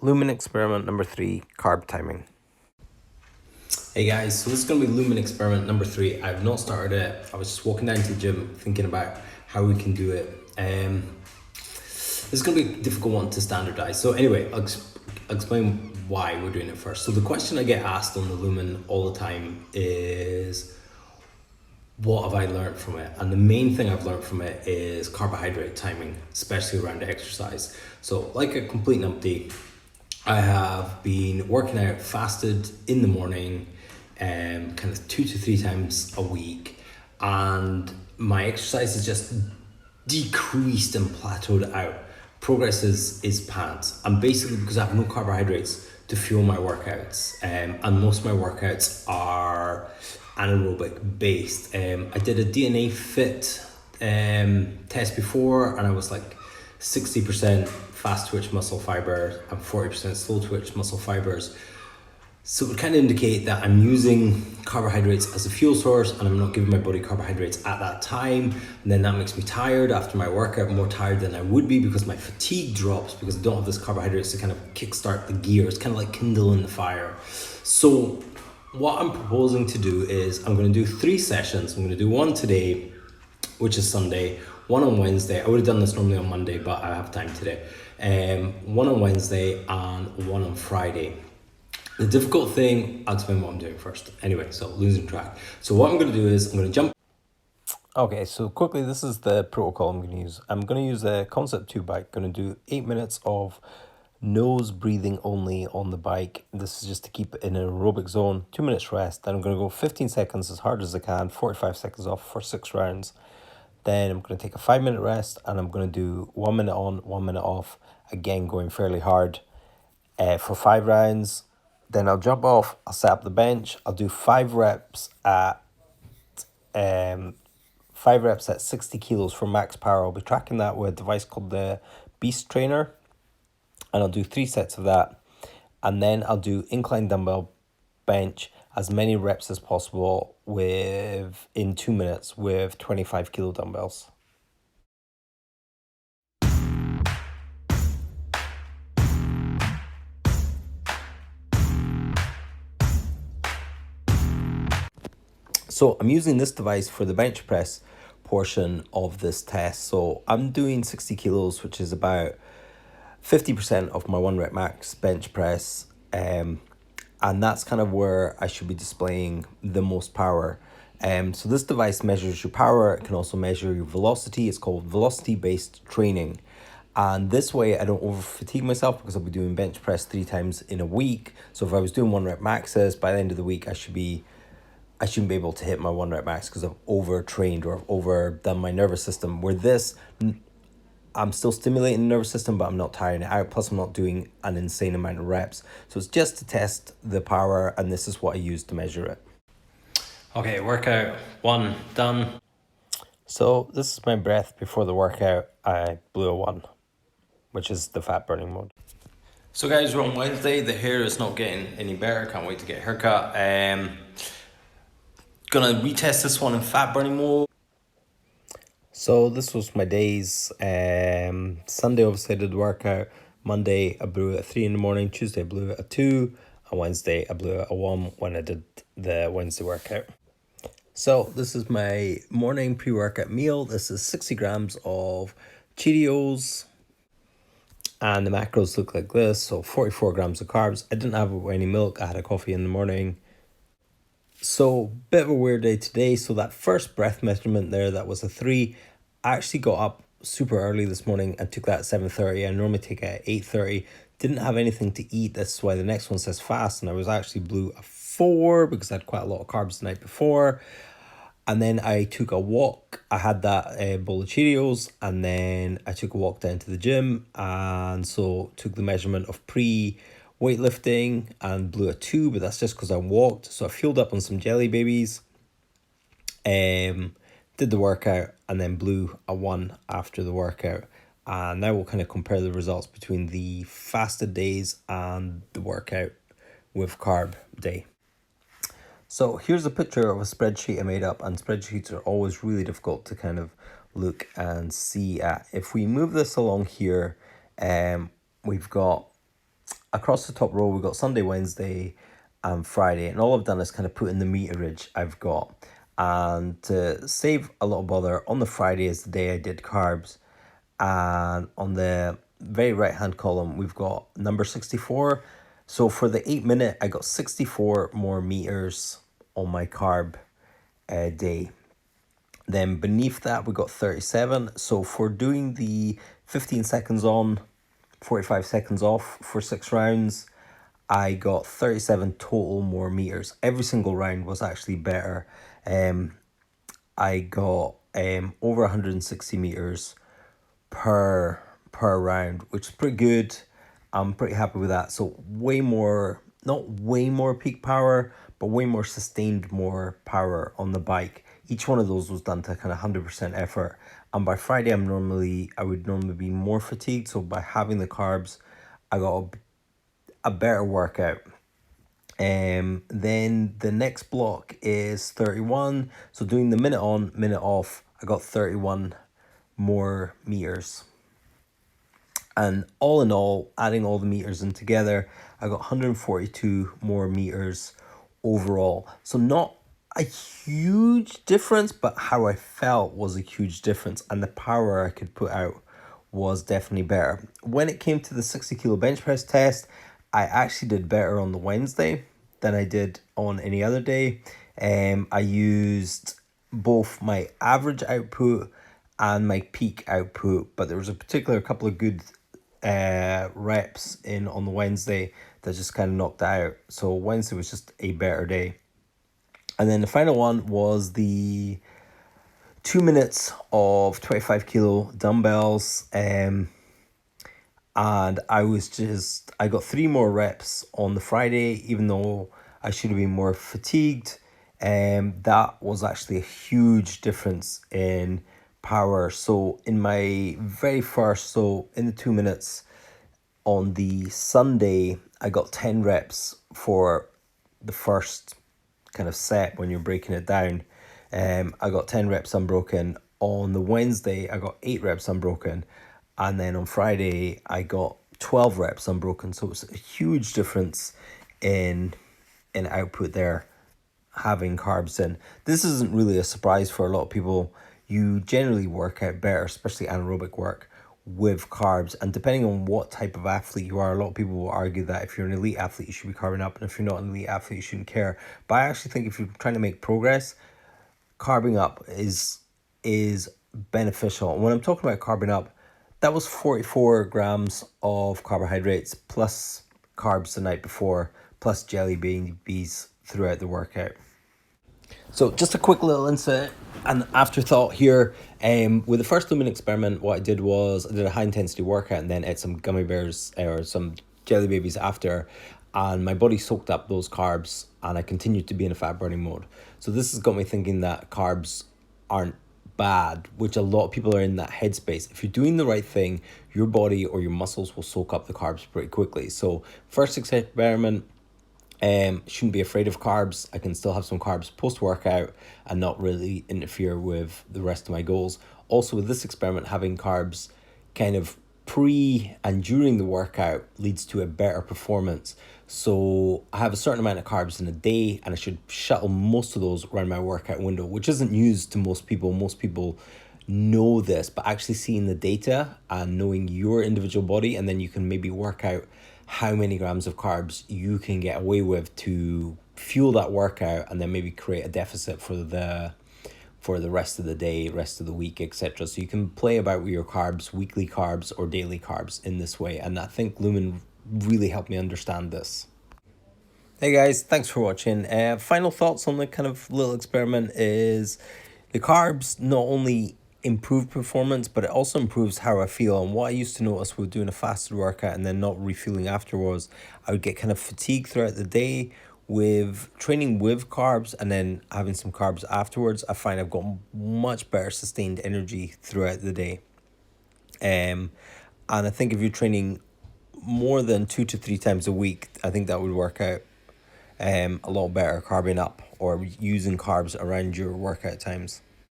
Lumen experiment number 3, carb timing. Hey guys, so this is going to be Lumen experiment number 3. I've not started it. I was just walking down to the gym thinking about how we can do it. This is going to be a difficult one to standardize. So anyway, I'll explain why we're doing it first. So the question I get asked on the Lumen all the time is, what have I learned from it? And the main thing I've learned from it is carbohydrate timing, especially around exercise. So like a complete and empty, I have been working out fasted in the morning, kind of 2 to 3 times a week, and my exercise is just decreased and plateaued out. Progress is pants, and basically because I have no carbohydrates to fuel my workouts, and most of my workouts are anaerobic based. I did a DNA fit test before, and I was like 60% fast twitch muscle fibers and 40% slow twitch muscle fibers. So it would kind of indicate that I'm using carbohydrates as a fuel source and I'm not giving my body carbohydrates at that time. And then that makes me tired after my workout, more tired than I would be because my fatigue drops because I don't have this carbohydrates to kind of kickstart the gears, kind of like kindling the fire. So what I'm proposing to do is I'm going to do 3 sessions. I'm going to do one today, which is Sunday, one on Wednesday. I would have done this normally on Monday, but I have time today. One on Wednesday and one on Friday. The difficult thing, I'll explain what I'm doing first. Anyway, so losing track. So what I'm going to do is I'm going to jump. Okay, so quickly, this is the protocol I'm going to use. I'm going to use a Concept 2 bike. Going to do 8 minutes of nose breathing only on the bike. This is just to keep it in an aerobic zone. 2 minutes rest. Then I'm going to go 15 seconds as hard as I can, 45 seconds off for 6 rounds. Then I'm going to take a 5-minute rest and I'm going to do 1 minute on, 1 minute off. Again, going fairly hard for 5 rounds. Then I'll jump off, I'll set up the bench. I'll do 5 reps at 60 kilos for max power. I'll be tracking that with a device called the Beast Trainer. And I'll do 3 sets of that. And then I'll do incline dumbbell bench as many reps as possible in 2 minutes with 25 kilo dumbbells. So I'm using this device for the bench press portion of this test. So I'm doing 60 kilos, which is about 50% of my 1 rep max bench press. And that's kind of where I should be displaying the most power. So this device measures your power. It can also measure your velocity. It's called velocity-based training. And this way I don't over fatigue myself because I'll be doing bench press 3 times in a week. So if I was doing 1 rep maxes, by the end of the week I shouldn't be able to hit my 1 rep max because I've overtrained or I've overdone my nervous system. Where this, I'm still stimulating the nervous system, but I'm not tiring it out. Plus, I'm not doing an insane amount of reps. So it's just to test the power, and this is what I use to measure it. Okay, workout 1 done. So this is my breath before the workout. I blew a 1, which is the fat burning mode. So guys, we're on Wednesday. The hair is not getting any better. Can't wait to get a haircut. Gonna retest this one in fat burning mode. So this was my days. Sunday obviously I did the workout. Monday I blew it at 3 in the morning. Tuesday I blew it at 2. And Wednesday I blew it at 1 when I did the Wednesday workout. So this is my morning pre-workout meal. This is 60 grams of Cheerios. And the macros look like this. So 44 grams of carbs. I didn't have any milk. I had a coffee in the morning. So, bit of a weird day today. So that first breath measurement there, that was a 3. I actually got up super early this morning and took that at 7:30. I normally take it at 8:30. Didn't have anything to eat. That's why the next one says fast. And I was actually blew a 4 because I had quite a lot of carbs the night before. And then I took a walk. I had that bowl of Cheerios. And then I took a walk down to the gym. And so took the measurement of weightlifting and blew a 2, but that's just because I walked. So I fueled up on some jelly babies, did the workout, and then blew a 1 after the workout. And now we'll kind of compare the results between the fasted days and the workout with carb day. So here's a picture of a spreadsheet I made up, and spreadsheets are always really difficult to kind of look and see at. If we move this along here, we've got across the top row, we've got Sunday, Wednesday, and Friday. And all I've done is kind of put in the meterage I've got. And to save a lot of bother, on the Friday is the day I did carbs. And on the very right hand column, we've got number 64. So for the 8 minute, I got 64 more meters on my carb day. Then beneath that, we got 37. So for doing the 15 seconds on, 45 seconds off for 6 rounds, I got 37 total more meters. Every single round was actually better. I got over 160 meters per round, which is pretty good. I'm pretty happy with that. So way more, not way more peak power, but way more sustained more power on the bike. Each one of those was done to kind of 100% effort. And by Friday, I would normally be more fatigued. So by having the carbs, I got a better workout. Then the next block is 31. So doing the minute on, minute off, I got 31 more meters. And all in all, adding all the meters in together, I got 142 more meters overall. So not a huge difference, but how I felt was a huge difference. And the power I could put out was definitely better. When it came to the 60 kilo bench press test, I actually did better on the Wednesday than I did on any other day. I used both my average output and my peak output, but there was a particular couple of good reps in on the Wednesday that just kind of knocked out. So Wednesday was just a better day. And then the final one was the 2 minutes of 25 kilo dumbbells. And I got 3 more reps on the Friday, even though I should have been more fatigued. That was actually a huge difference in power. So in my very first, so in the 2 minutes on the Sunday, I got 10 reps for the first kind of set when you're breaking it down. I got 10 reps unbroken. On the Wednesday, I got 8 reps unbroken. And then on Friday, I got 12 reps unbroken. So it's a huge difference in output there, having carbs in. This isn't really a surprise for a lot of people. You generally work out better, especially anaerobic work, with carbs. And depending on what type of athlete you are, a lot of people will argue that if you're an elite athlete, you should be carbing up. And if you're not an elite athlete, you shouldn't care. But I actually think if you're trying to make progress, carbing up is beneficial. And when I'm talking about carbing up, that was 44 grams of carbohydrates plus carbs the night before, plus jelly beans throughout the workout. So just a quick little insight and afterthought here. With the first Lumen experiment, what I did was I did a high intensity workout and then ate some gummy bears or some jelly babies after, and my body soaked up those carbs and I continued to be in a fat burning mode. So this has got me thinking that carbs aren't bad, which a lot of people are in that headspace. If you're doing the right thing, your body or your muscles will soak up the carbs pretty quickly. So first experiment, shouldn't be afraid of carbs. I can still have some carbs post-workout and not really interfere with the rest of my goals. Also with this experiment, having carbs kind of pre and during the workout leads to a better performance. So I have a certain amount of carbs in a day and I should shuttle most of those around my workout window, which isn't news to most people. Most people know this, but actually seeing the data and knowing your individual body, and then you can maybe work out how many grams of carbs you can get away with to fuel that workout and then maybe create a deficit for the rest of the day, rest of the week, etc. So you can play about with your carbs, weekly carbs or daily carbs in this way. And I think Lumen really helped me understand this. Hey guys, thanks for watching. Final thoughts on the kind of little experiment is the carbs not only improve performance, but it also improves how I feel. And what I used to notice with doing a fasted workout and then not refueling afterwards, I would get kind of fatigued throughout the day. With training with carbs and then having some carbs afterwards, I find I've got much better sustained energy throughout the day. And I think if you're training more than 2 to 3 times a week, I think that would work out a lot better, carbing up or using carbs around your workout times.